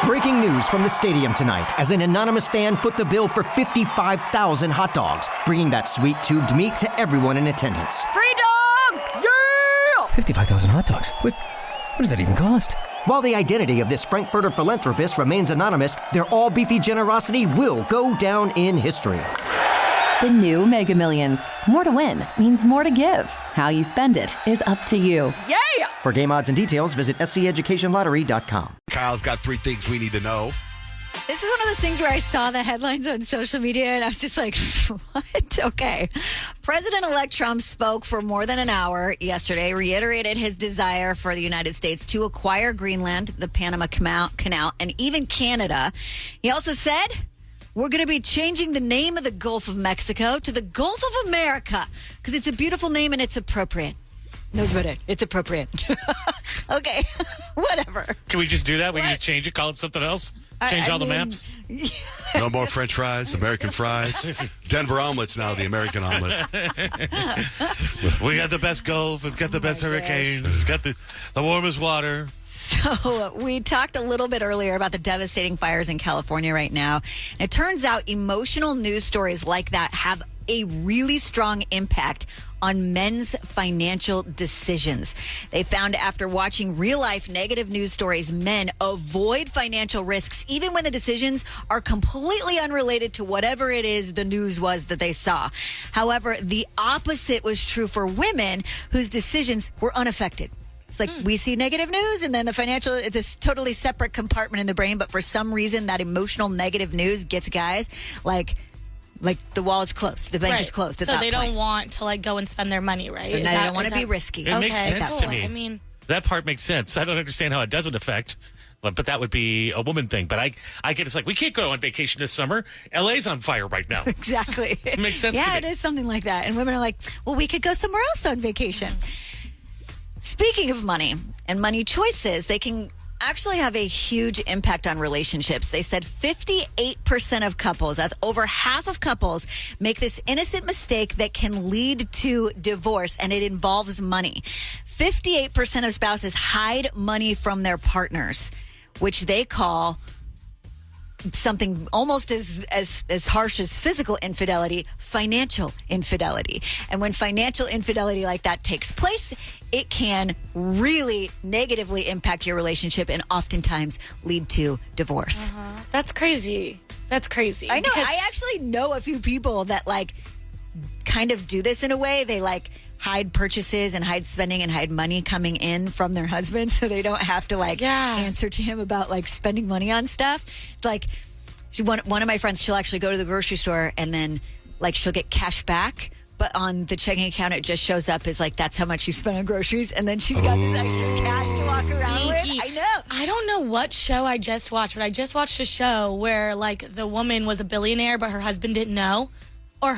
Breaking news from the stadium tonight as an anonymous fan foot the bill for 55,000 hot dogs, bringing that sweet tubed meat to everyone in attendance. Free dogs! Yeah! 55,000 hot dogs? What does that even cost? While the identity of this Frankfurter philanthropist remains anonymous, their all-beefy generosity will go down in history. The new Mega Millions. More to win means more to give. How you spend it is up to you. Yeah! For game odds and details, visit sceducationlottery.com. Kyle's got 3 things we need to know. This is one of those things where I saw the headlines on social media and I was just like, what? Okay. President-elect Trump spoke for more than an hour yesterday, reiterated his desire for the United States to acquire Greenland, the Panama Canal, and even Canada. He also said, we're going to be changing the name of the Gulf of Mexico to the Gulf of America because it's a beautiful name and it's appropriate. Knows about it. It's appropriate. Okay. Whatever. Can we just do that? We can just change it, call it something else? Change all the maps? No more French fries, American fries. Denver omelets now, the American omelet. We got the best Gulf. It's got the best hurricanes. It's got the warmest water. So we talked a little bit earlier about the devastating fires in California right now. It turns out emotional news stories like that have a really strong impact on men's financial decisions. They found after watching real-life negative news stories, men avoid financial risks even when the decisions are completely unrelated to whatever it is the news was that they saw. However, the opposite was true for women whose decisions were unaffected. It's like we see negative news and then the financial, it's a totally separate compartment in the brain, but for some reason that emotional negative news gets guys like the wallet's closed, the bank is closed at that point. So they don't want to go and spend their money, right? They don't want to be risky. It makes sense to me. I mean, that part makes sense. I don't understand how it doesn't affect, but that would be a woman thing. But I get it's like, we can't go on vacation this summer. LA's on fire right now. Exactly. It makes sense to me. Yeah, it is something like that. And women are like, well, we could go somewhere else on vacation. Speaking of money and money choices, they can actually have a huge impact on relationships. They said 58% of couples, that's over half of couples, make this innocent mistake that can lead to divorce, and it involves money. 58% of spouses hide money from their partners, which they call something almost as harsh as physical infidelity, financial infidelity. And when financial infidelity like that takes place, it can really negatively impact your relationship and oftentimes lead to divorce. that's crazy. That's crazy. I know. I actually know a few people that kind of do this in a way. They hide purchases and hide spending and hide money coming in from their husband so they don't have to answer to him about spending money on stuff. One of my friends, she'll actually go to the grocery store and then she'll get cash back, but on the checking account it just shows up as that's how much you spent on groceries, and then she's got this extra cash to walk around with. I know. I don't know what show I just watched, but I just watched a show where the woman was a billionaire but her husband didn't know. Or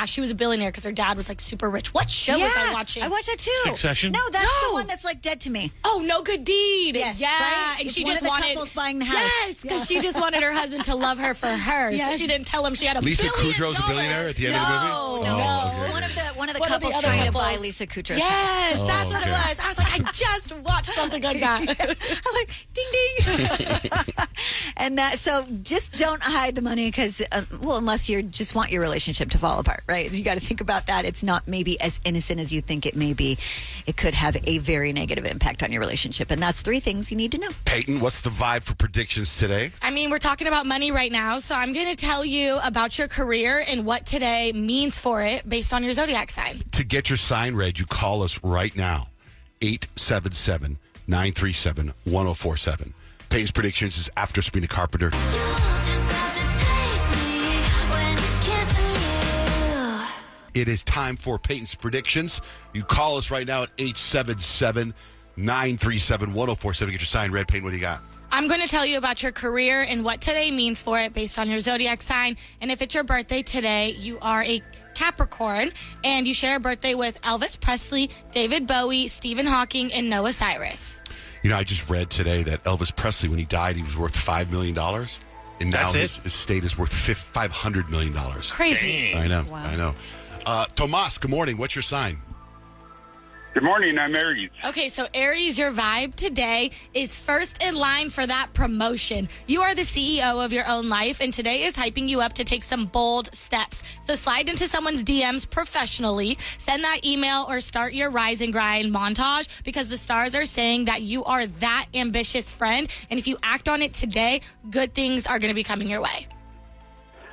she was a billionaire because her dad was super rich. What show was I watching? I watched that too. Succession? No, that's the one that's Dead to Me. Oh, No Good Deed. Yes, yeah. right? And It's she one just of the wanted couples buying the house. Yes, because she just wanted her husband to love her for her. Yes. So she didn't tell him she had Lisa $1 billion. Kudrow's a billionaire at the end of the movie? No. Okay. One of the One of the couples other trying couples. to buy Lisa Kudrow's house. Yes, that's what it was. I was like, I just watched something like that. I'm like, ding, ding. And so just don't hide the money because, unless you just want your relationship to fall apart, right? You got to think about that. It's not maybe as innocent as you think it may be. It could have a very negative impact on your relationship. And that's 3 things you need to know. Payton, what's the vibe for predictions today? I mean, we're talking about money right now, so I'm going to tell you about your career and what today means for it based on your zodiac sign. To get your sign read, you call us right now. 877-937-1047. Payton's predictions is after Sabrina Carpenter. It is time for Payton's predictions. You call us right now at 877-937-1047. Get your sign read. Payton, what do you got? I'm going to tell you about your career and what today means for it based on your zodiac sign. And if it's your birthday today, you are a Capricorn, and you share a birthday with Elvis Presley, David Bowie, Stephen Hawking, and Noah Cyrus. I just read today that Elvis Presley, when he died, he was worth $5 million. And now his estate is worth $500 million. Crazy. Dang. I know. Wow. I know. Tomas, good morning. What's your sign? Good morning. I'm Aries. Okay, so Aries, your vibe today is first in line for that promotion. You are the CEO of your own life, and today is hyping you up to take some bold steps. So slide into someone's DMs professionally, send that email, or start your rise and grind montage, because the stars are saying that you are that ambitious friend, and if you act on it today, good things are going to be coming your way.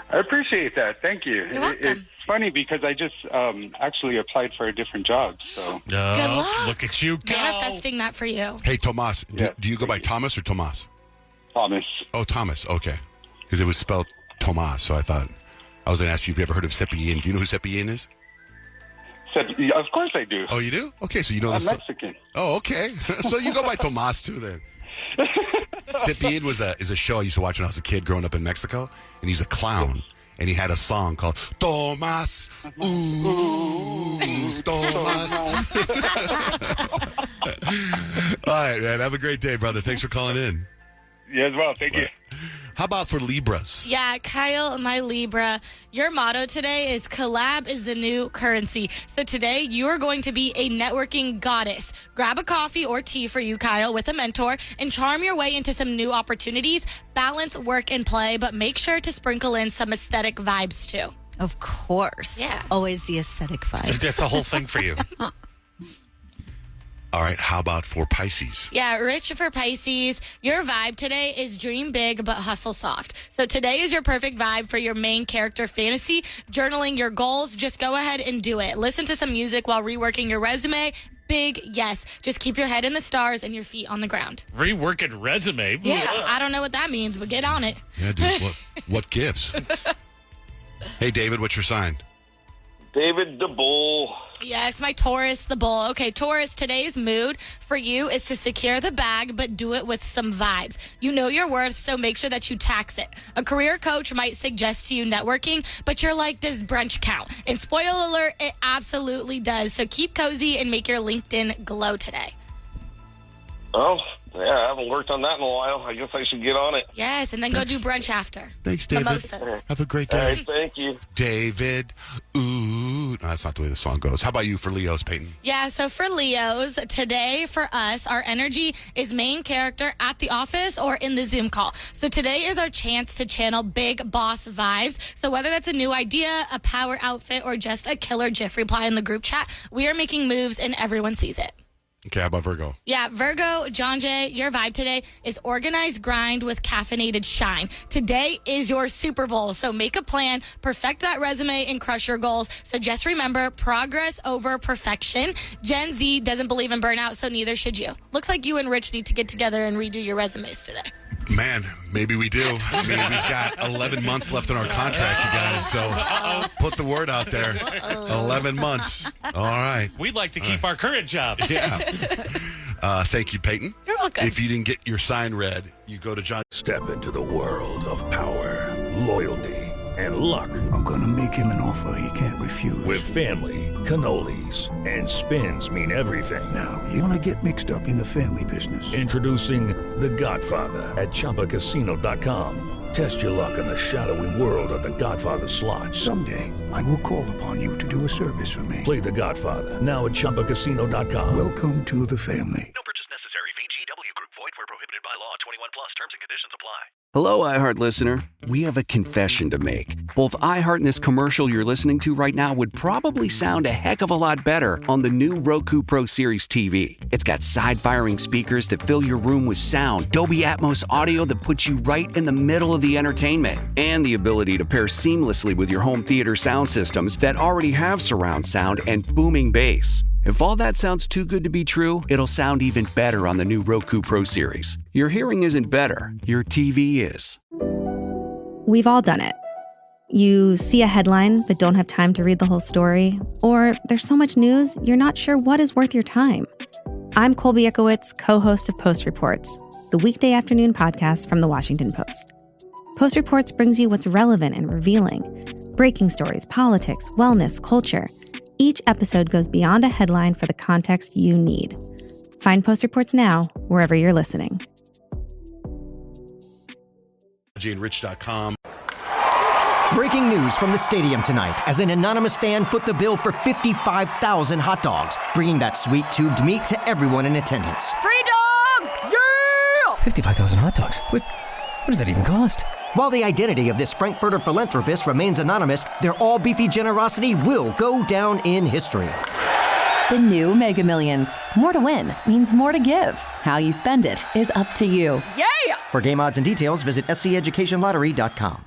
I appreciate that. Thank you. You're welcome. It's funny because I just actually applied for a different job. So Good luck. Look at you go. Manifesting that for you. Hey, Tomas, Yeah. do you go by Thomas or Tomas? Thomas. Oh, Thomas. Okay. Because it was spelled Tomas, so I thought I was going to ask you if you ever heard of Cepillín. Do you know who Cepillín is? Said, of course I do. Oh, you do? Okay, so you know I'm the... Mexican. Oh, okay. So you go by Tomas, too, then. Cepillín is a show I used to watch when I was a kid growing up in Mexico, and he's a clown. And he had a song called Tomas, ooh, Tomas. All right, man. Have a great day, brother. Thanks for calling in. You as well. Thank you. How about for Libras? Yeah, Kyle, my Libra, your motto today is collab is the new currency. So today you are going to be a networking goddess. Grab a coffee or tea for you, Kyle, with a mentor and charm your way into some new opportunities. Balance work and play, but make sure to sprinkle in some aesthetic vibes too. Of course. Yeah. Always the aesthetic vibes. That's a whole thing for you. All right, how about for Pisces? Yeah, Rich, for Pisces, your vibe today is dream big but hustle soft. So today is your perfect vibe for your main character fantasy. Journaling your goals, just go ahead and do it. Listen to some music while reworking your resume. Big yes. Just keep your head in the stars and your feet on the ground. Reworking resume. Yeah, I don't know what that means, but get on it. Yeah, dude, what gives? Hey, David, what's your sign? David the Bull. Yes, my Taurus, the bull. Okay, Taurus, today's mood for you is to secure the bag, but do it with some vibes. You know your worth, so make sure that you tax it. A career coach might suggest to you networking, but you're like, does brunch count? And spoiler alert, it absolutely does. So keep cozy and make your LinkedIn glow today. Oh, yeah, I haven't worked on that in a while. I guess I should get on it. Yes, and then go do brunch after. Thanks, David. Mimosas. Have a great All day. right, thank you. David, ooh. No, that's not the way the song goes. How about you for Leos, Payton? Yeah, so for Leos, today for us, our energy is main character at the office or in the Zoom call. So today is our chance to channel big boss vibes. So whether that's a new idea, a power outfit, or just a killer GIF reply in the group chat, we are making moves and everyone sees it. Okay, how about Virgo? Yeah, Virgo, John Jay, your vibe today is organized grind with caffeinated shine. Today is your Super Bowl, so make a plan, perfect that resume, and crush your goals. So just remember, progress over perfection. Gen Z doesn't believe in burnout, so neither should you. Looks like you and Rich need to get together and redo your resumes today. Man, maybe we do. I mean, we've got 11 months left in our contract, you guys, so put the word out there. 11 months. All right. We'd like to keep our current jobs. Yeah. Thank you, Payton. You're welcome. If you didn't get your sign read, you go to John. Step into the world of power, loyalty, and luck. I'm gonna make him an offer he can't refuse. With family, cannolis, and spins mean everything. Now, you wanna get mixed up in the family business. Introducing The Godfather at ChumbaCasino.com. Test your luck in the shadowy world of The Godfather slot. Someday, I will call upon you to do a service for me. Play The Godfather now at ChumbaCasino.com. Welcome to the family. No purchase necessary. VGW Group. Void where prohibited by law. 21 plus. Terms and conditions apply. Hello, iHeart listener. We have a confession to make. Both iHeart and this commercial you're listening to right now would probably sound a heck of a lot better on the new Roku Pro Series TV. It's got side-firing speakers that fill your room with sound, Dolby Atmos audio that puts you right in the middle of the entertainment, and the ability to pair seamlessly with your home theater sound systems that already have surround sound and booming bass. If all that sounds too good to be true, it'll sound even better on the new Roku Pro Series. Your hearing isn't better, your TV is. We've all done it. You see a headline but don't have time to read the whole story, or there's so much news you're not sure what is worth your time. I'm Colby Ekowitz, co-host of Post Reports, the weekday afternoon podcast from The Washington Post. Post Reports brings you what's relevant and revealing. Breaking stories, politics, wellness, culture. Each episode goes beyond a headline for the context you need. Find Post Reports now, wherever you're listening. JaneRich.com. Breaking news from the stadium tonight as an anonymous fan foot the bill for 55,000 hot dogs, bringing that sweet tubed meat to everyone in attendance. Free dogs! Yeah! 55,000 hot dogs? What does that even cost? While the identity of this Frankfurter philanthropist remains anonymous, their all-beefy generosity will go down in history. The new Mega Millions. More to win means more to give. How you spend it is up to you. Yeah! For game odds and details, visit SCEducationLottery.com.